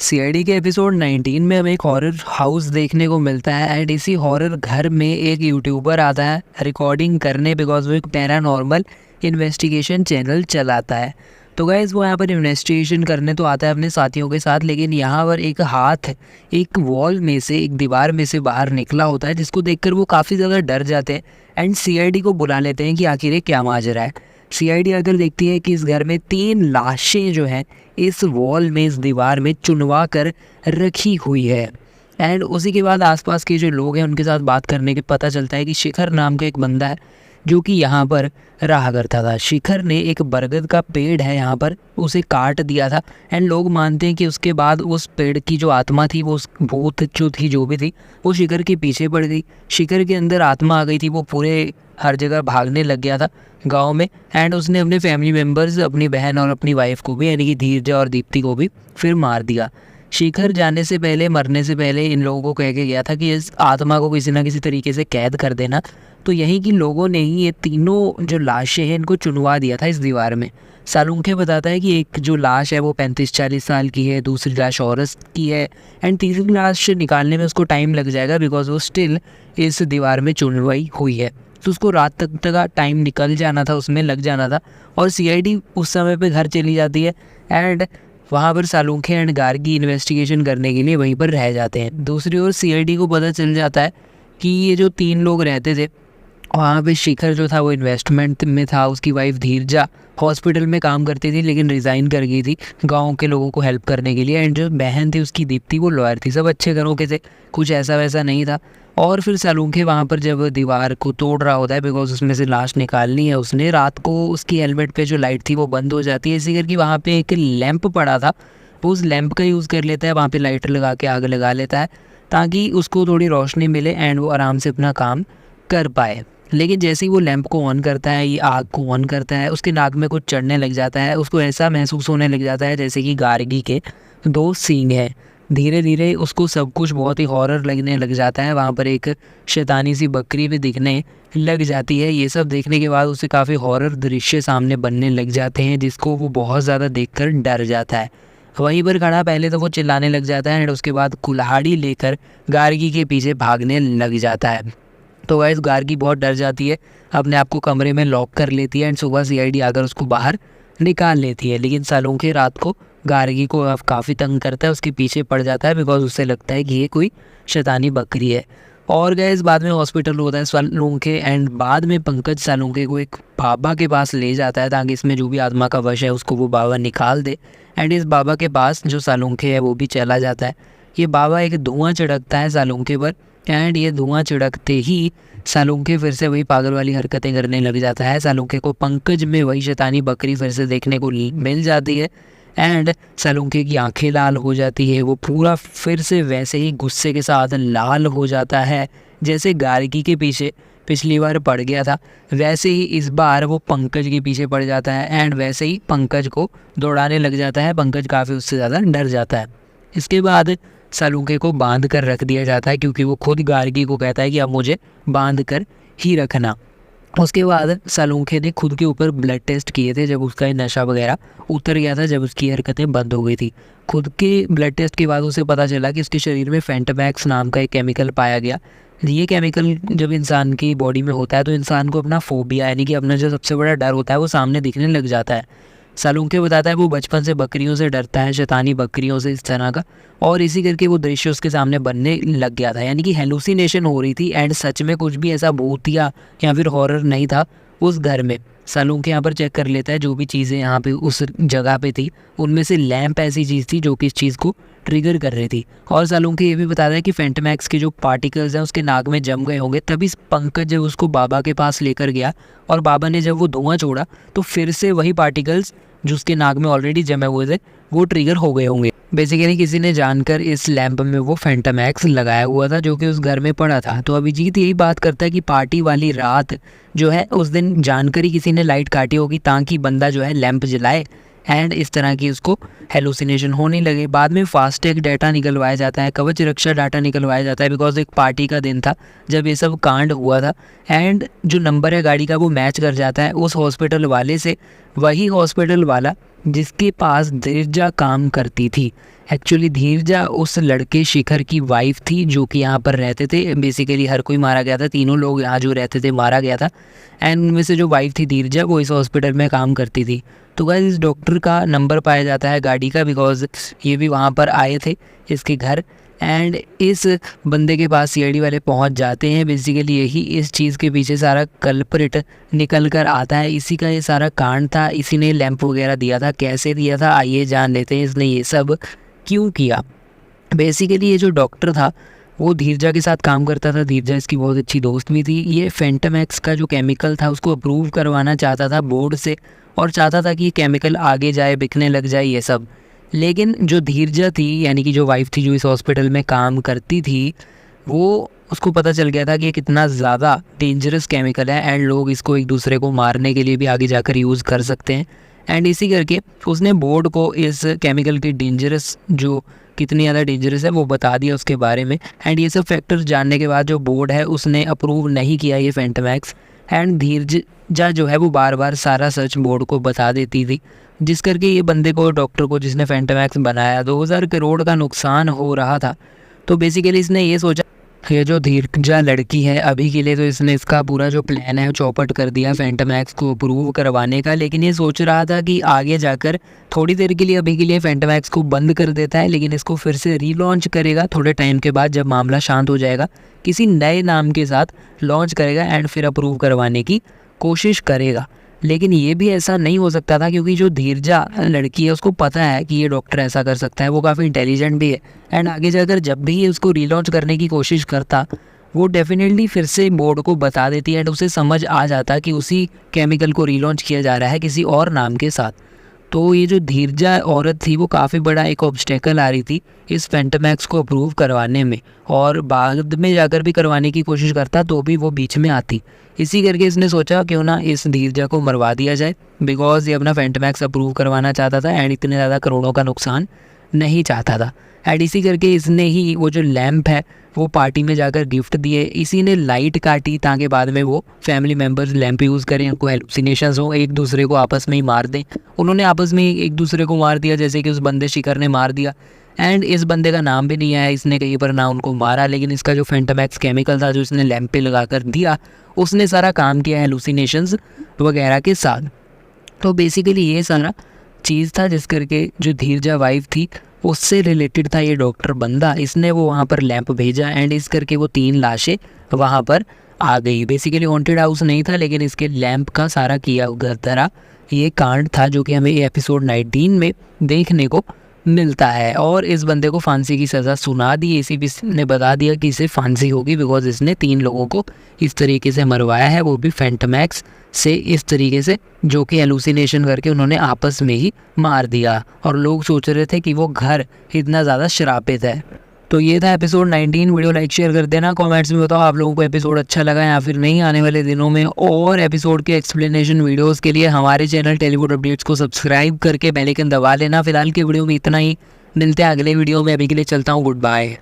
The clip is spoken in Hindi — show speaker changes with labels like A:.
A: सीआईडी के एपिसोड 19 में हमें एक हॉरर हाउस देखने को मिलता है एंड इसी हॉरर घर में एक यूट्यूबर आता है रिकॉर्डिंग करने बिकॉज वो एक पैरानॉर्मल इन्वेस्टिगेशन चैनल चलाता है। तो गाइस वो यहाँ पर इन्वेस्टिगेशन करने तो आता है अपने साथियों के साथ, लेकिन यहाँ पर एक हाथ एक वॉल में से एक दीवार में से बाहर निकला होता है जिसको देखकर वो काफ़ी ज़्यादा डर जाते हैं एंड सीआईडी को बुला लेते हैं कि आखिर ये क्या माजरा है। सीआईडी अगर देखती है कि इस घर में 3 लाशें जो हैं इस वॉल में इस दीवार में चुनवा कर रखी हुई है एंड उसी के बाद आसपास के जो लोग हैं उनके साथ बात करने के पता चलता है कि शिखर नाम का एक बंदा है जो कि यहाँ पर रहा करता था। शिखर ने एक बरगद का पेड़ है यहाँ पर उसे काट दिया था एंड लोग मानते हैं कि उसके बाद उस पेड़ की जो आत्मा थी वो भूत जो थी जो भी थी वो शिखर के पीछे पड़ गई। शिखर के अंदर आत्मा आ गई थी, वो पूरे हर जगह भागने लग गया था गांव में एंड उसने अपने फैमिली मेम्बर्स अपनी बहन और अपनी वाइफ को भी यानी कि धीरजा और दीप्ति को भी फिर मार दिया। शिखर जाने से पहले मरने से पहले इन लोगों को कह के गया था कि इस आत्मा को किसी ना किसी तरीके से कैद कर देना। तो यहीं की लोगों ने ही ये तीनों जो लाशें हैं इनको चुनवा दिया था इस दीवार में। सालुंखे बताता है कि एक जो लाश है वो 35-40 साल की है, दूसरी लाश औरत की है एंड तीसरी लाश निकालने में उसको टाइम लग जाएगा बिकॉज वो स्टिल इस दीवार में चुनवाई हुई है। तो उसको रात तक का टाइम निकल जाना था, उसमें लग जाना था और सीआईडी उस समय पे घर चली जाती है एंड वहाँ पर सालुंखे एंड गार्गी इन्वेस्टिगेशन करने के लिए वहीं पर रह जाते हैं। दूसरी ओर सीआईडी को पता चल जाता है कि ये जो 3 लोग रहते थे वहाँ पे शिखर जो था वो इन्वेस्टमेंट में था, उसकी वाइफ धीरजा हॉस्पिटल में काम करती थी लेकिन रिज़ाइन कर गई थी गांव के लोगों को हेल्प करने के लिए एंड जो बहन थी उसकी दीप्ति वो लॉयर थी। सब अच्छे घरों के थे, कुछ ऐसा वैसा नहीं था। और फिर सालुंखे वहाँ पर जब दीवार को तोड़ रहा होता है बिकॉज उसमें से लाश निकालनी है उसने, रात को उसकी हेलमेट पे जो लाइट थी वो बंद हो जाती है। इसी करके वहाँ पे एक लैंप पड़ा था, वो उस लैंप का यूज़ कर लेता है, वहाँ पे लाइटर लगा के आग लगा लेता है ताकि उसको थोड़ी रोशनी मिले एंड वो आराम से अपना काम कर पाए। लेकिन जैसे ही वो लैंप को ऑन करता है, ये आग को ऑन करता है, उसके नाक में कुछ चढ़ने लग जाता है। उसको ऐसा महसूस होने लग जाता है जैसे कि गार्गी के 2 सींग हैं। धीरे धीरे उसको सब कुछ बहुत ही हॉरर लगने लग जाता है। वहाँ पर एक शैतानी सी बकरी भी दिखने लग जाती है। ये सब देखने के बाद उसे काफ़ी हॉरर दृश्य सामने बनने लग जाते हैं जिसको वो बहुत ज़्यादा देखकर डर जाता है। वहीं पर खड़ा पहले तो वो चिल्लाने लग जाता है एंड उसके बाद कुल्हाड़ी लेकर गार्गी के पीछे भागने लग जाता है। तो गाइस गार्गी बहुत डर जाती है, अपने आप को कमरे में लॉक कर लेती है एंड सुबह सीआईडी आकर उसको बाहर निकाल लेती है। लेकिन सालुंखे रात को गार्गी को काफ़ी तंग करता है, उसके पीछे पड़ जाता है बिकॉज उससे लगता है कि ये कोई शैतानी बकरी है। और गाइस बाद में हॉस्पिटल होता है सालुंखे एंड बाद में पंकज सालुंखे को एक बाबा के पास ले जाता है ताकि इसमें जो भी आत्मा का वश है उसको वो बाबा निकाल दे एंड इस बाबा के पास जो सालुंखे है वो भी चला जाता है। ये बाबा एक धुआं छिड़कता है सालुंखे पर एंड ये धुआं छिड़कते ही सालुंखे फिर से वही पागल वाली हरकतें करने लग जाता है। सालुंखे को पंकज में वही शैतानी बकरी फिर से देखने को मिल जाती है एंड सालुंखे की आंखें लाल हो जाती है। वो पूरा फिर से वैसे ही गुस्से के साथ लाल हो जाता है जैसे गार्गी के पीछे पिछली बार पड़ गया था, वैसे ही इस बार वो पंकज के पीछे पड़ जाता है एंड वैसे ही पंकज को दौड़ाने लग जाता है। पंकज काफ़ी उससे ज़्यादा डर जाता है। इसके बाद सालुंखे को बांध कर रख दिया जाता है क्योंकि वो खुद गार्गी को कहता है कि अब मुझे बांध कर ही रखना। उसके बाद सालुंखे ने खुद के ऊपर ब्लड टेस्ट किए थे जब उसका नशा वगैरह उतर गया था, जब उसकी हरकतें बंद हो गई थी। खुद के ब्लड टेस्ट के बाद उसे पता चला कि उसके शरीर में फेंटमैक्स नाम का एक केमिकल पाया गया। ये केमिकल जब इंसान की बॉडी में होता है तो इंसान को अपना फोबिया यानी कि अपना जो सबसे बड़ा डर होता है वो सामने दिखने लग जाता है। सालुंखे बताता है वो बचपन से बकरियों से डरता है, शैतानी बकरियों से इस तरह का, और इसी करके वो दृश्य उसके सामने बनने लग गया था यानी कि हेलुसिनेशन हो रही थी एंड सच में कुछ भी ऐसा भूतिया या फिर हॉरर नहीं था उस घर में। सालुंखे यहाँ पर चेक कर लेता है जो भी चीज़ें यहाँ पे उस जगह पे थी उनमें से लैंप ऐसी चीज़ थी जो कि इस चीज़ को ट्रिगर कर रही थी। और सालुंखे ये भी बताता है कि फेंटमैक्स के जो पार्टिकल्स हैं उसके नाक में जम गए होंगे, तभी पंकज जब उसको बाबा के पास लेकर गया और बाबा ने जब वो धुआं छोड़ा तो फिर से वही पार्टिकल्स जो उसके नाक में ऑलरेडी जमे हुए थे वो ट्रिगर हो गए होंगे। बेसिकली किसी ने जानकर इस लैंप में वो फेंटमैक्स लगाया हुआ था जो कि उस घर में पड़ा था। तो अभिजीत यही बात करता है कि पार्टी वाली रात जो है उस दिन जानकर ही किसी ने लाइट काटी होगी ताकि बंदा जो है लैंप जलाए एंड इस तरह की उसको हेलुसिनेशन होने लगे। बाद में फास्टैग डाटा निकलवाया जाता है, कवच रक्षा डाटा निकलवाया जाता है बिकॉज एक पार्टी का दिन था जब ये सब कांड हुआ था एंड जो नंबर है गाड़ी का वो मैच कर जाता है उस हॉस्पिटल वाले से, वही हॉस्पिटल वाला जिसके पास धीरजा काम करती थी एक्चुअली धीरजा उस लड़के शिखर की वाइफ थी जो कि यहाँ पर रहते थे। बेसिकली हर कोई मारा गया था, तीनों लोग यहाँ जो रहते थे मारा गया था। एंड उनमें से जो वाइफ थी धीरजा, वो इस हॉस्पिटल में काम करती थी। तो गाइस इस डॉक्टर का नंबर पाया जाता है गाड़ी का, बिकॉज ये भी वहाँ पर आए थे इसके घर। एंड इस बंदे के पास सीआईडी वाले पहुंच जाते हैं। बेसिकली यही इस चीज़ के पीछे सारा कल्प्रिट निकल कर आता है। इसी का ये सारा कांड था, इसी ने लैंप वगैरह दिया था। कैसे दिया था आइए जान लेते हैं, इसने ये सब क्यों किया। बेसिकली ये जो डॉक्टर था वो धीरजा के साथ काम करता था। धीरजा इसकी बहुत अच्छी दोस्त भी थी। ये फेंटामैक्स का जो केमिकल था उसको अप्रूव करवाना चाहता था बोर्ड से, और चाहता था कि ये केमिकल आगे जाए, बिकने लग जाए ये सब। लेकिन जो धीरजा थी, यानी कि जो वाइफ थी जो इस हॉस्पिटल में काम करती थी, वो उसको पता चल गया था कि ये कितना ज़्यादा डेंजरस केमिकल है एंड लोग इसको एक दूसरे को मारने के लिए भी आगे जाकर यूज़ कर सकते हैं। एंड इसी करके उसने बोर्ड को इस केमिकल की डेंजरस, जो कितनी ज़्यादा डेंजरस है वो बता दिया उसके बारे में। एंड ये सब फैक्टर्स जानने के बाद जो बोर्ड है उसने अप्रूव नहीं किया ये फेंटामैक्स। एंड धीरजा जो है वो बार बार सारा सच बोर्ड को बता देती थी, जिस करके ये बंदे को, डॉक्टर को जिसने फेंटामैक्स बनाया, 2000 करोड़ का नुकसान हो रहा था। तो बेसिकली इसने ये सोचा, ये जो धीरजा लड़की है अभी के लिए तो इसने इसका पूरा जो प्लान है चौपट कर दिया फेंटामैक्स को अप्रूव करवाने का। लेकिन ये सोच रहा था कि आगे जाकर थोड़ी देर के लिए, अभी के लिए फेंटामैक्स को बंद कर देता है, लेकिन इसको फिर से रीलॉन्च करेगा थोड़े टाइम के बाद, जब मामला शांत हो जाएगा, किसी नए नाम के साथ लॉन्च करेगा एंड फिर अप्रूव करवाने की कोशिश करेगा। लेकिन ये भी ऐसा नहीं हो सकता था, क्योंकि जो धीरजा लड़की है उसको पता है कि ये डॉक्टर ऐसा कर सकता है, वो काफ़ी इंटेलिजेंट भी है। एंड आगे जाकर जब भी ये उसको रीलॉन्च करने की कोशिश करता, वो डेफिनेटली फिर से बोर्ड को बता देती है एंड उसे समझ आ जाता कि उसी केमिकल को रीलॉन्च किया जा रहा है किसी और नाम के साथ। तो ये जो धीरजा औरत थी वो काफ़ी बड़ा एक ऑब्स्टेकल आ रही थी इस फेंटामैक्स को अप्रूव करवाने में, और बाद में जाकर भी करवाने की कोशिश करता तो भी वो बीच में आती। इसी करके इसने सोचा क्यों ना इस धीरजा को मरवा दिया जाए, बिकॉज ये अपना फेंटामैक्स अप्रूव करवाना चाहता था एंड इतने ज़्यादा करोड़ों का नुकसान नहीं चाहता था। एंड इसी करके इसने ही वो जो लैंप है वो पार्टी में जाकर गिफ्ट दिए। इसी ने लाइट काटी ताकि बाद में वो फैमिली मेम्बर्स लैंप यूज़ करें, उनको हेलुसिनेशंस हो, एक दूसरे को आपस में ही मार दें। उन्होंने आपस में एक दूसरे को मार दिया, जैसे कि उस बंदे शिखर ने मार दिया। एंड इस बंदे का नाम भी नहीं आया, इसने कहीं पर ना उनको मारा, लेकिन इसका जो फेंटामैक्स केमिकल था जो इसने लैंप पे लगा कर दिया, उसने सारा काम किया हेलुसिनेशंस वगैरह के साथ। तो बेसिकली ये सारा चीज़ था जिस करके जो धीरजा वाइफ थी उससे रिलेटेड था ये डॉक्टर बंदा। इसने वो वहाँ पर लैंप भेजा एंड इस करके वो 3 लाशें वहाँ पर आ गई। बेसिकली हॉन्टेड हाउस नहीं था, लेकिन इसके लैंप का सारा किया हुआ तरह ये कांड था जो कि हमें एपिसोड 19 में देखने को मिलता है। और इस बंदे को फांसी की सज़ा सुना दी। एसीपी ने बता दिया कि इसे फांसी होगी, बिकॉज इसने 3 लोगों को इस तरीके से मरवाया है, वो भी फेंटामैक्स से इस तरीके से, जो कि एलुसिनेशन करके उन्होंने आपस में ही मार दिया। और लोग सोच रहे थे कि वो घर इतना ज़्यादा श्रापित है। तो ये था एपिसोड 19। वीडियो लाइक शेयर कर देना, कमेंट्स में बताओ आप लोगों को एपिसोड अच्छा लगा या फिर नहीं। आने वाले दिनों में और एपिसोड के एक्सप्लेनेशन वीडियोस के लिए हमारे चैनल टेलीवुड अपडेट्स को सब्सक्राइब करके बेल आइकन दबा लेना। फिलहाल के वीडियो में इतना ही, मिलते हैं अगले वीडियो में। अभी के लिए चलता हूँ, गुड बाय।